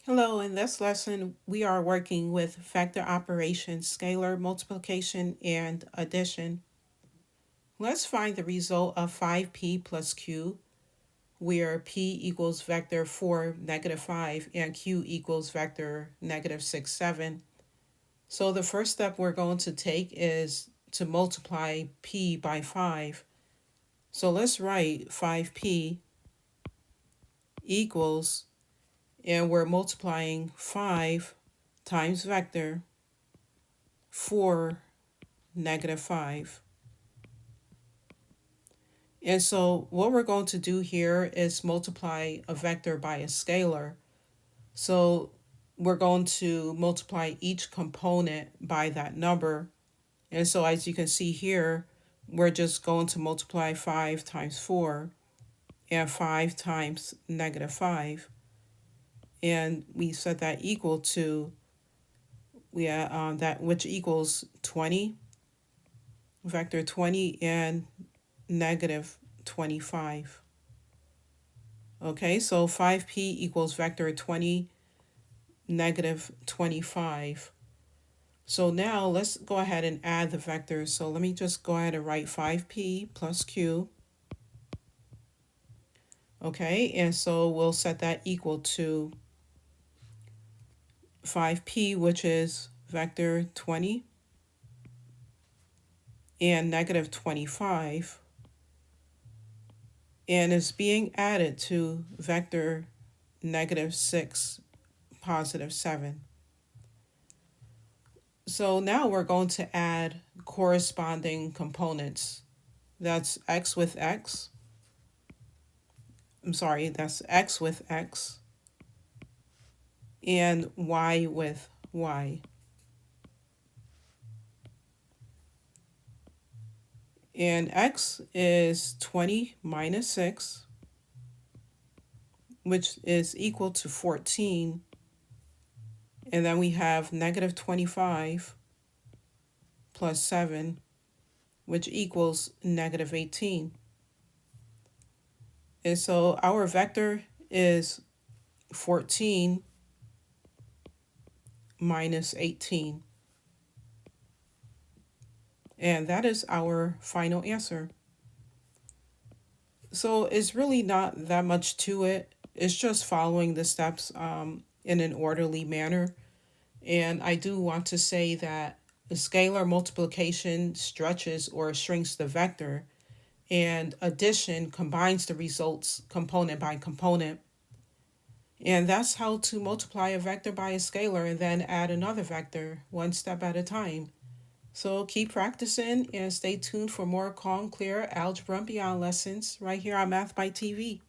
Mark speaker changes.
Speaker 1: Hello, in this lesson, we are working with factor operations, scalar multiplication, and addition. Let's find the result of 5p plus q, where p equals vector 4, negative 5, and q equals vector negative 6, 7. So the first step we're going to take is to multiply p by 5. So let's write 5p equals, and we're multiplying 5 times vector 4, negative 5. And so what we're going to do here is multiply a vector by a scalar. So we're going to multiply each component by that number. And so as you can see here, we're just going to multiply 5 times 4 and 5 times negative 5. And we set that equal to, that which equals 20, vector 20 and negative 25. Okay, so 5p equals vector 20, negative 25. So now let's go ahead and add the vectors. So let me just go ahead and write 5p plus q. Okay, and so we'll set that equal to 5p, which is vector 20 and negative 25, and is being added to vector negative 6, positive 7. So now we're going to add corresponding components. That's x with x. That's x with x and y with y. And x is 20 minus 6, which is equal to 14. And then we have negative 25 plus 7, which equals negative 18. And so our vector is 14 minus 18. And that is our final answer. So it's really not that much to it. It's just following the steps in an orderly manner. And I do want to say that the scalar multiplication stretches or shrinks the vector, and addition combines the results component by component. And that's how to multiply a vector by a scalar and then add another vector one step at a time. So keep practicing and stay tuned for more calm, clear algebra and beyond lessons right here on MathByTV.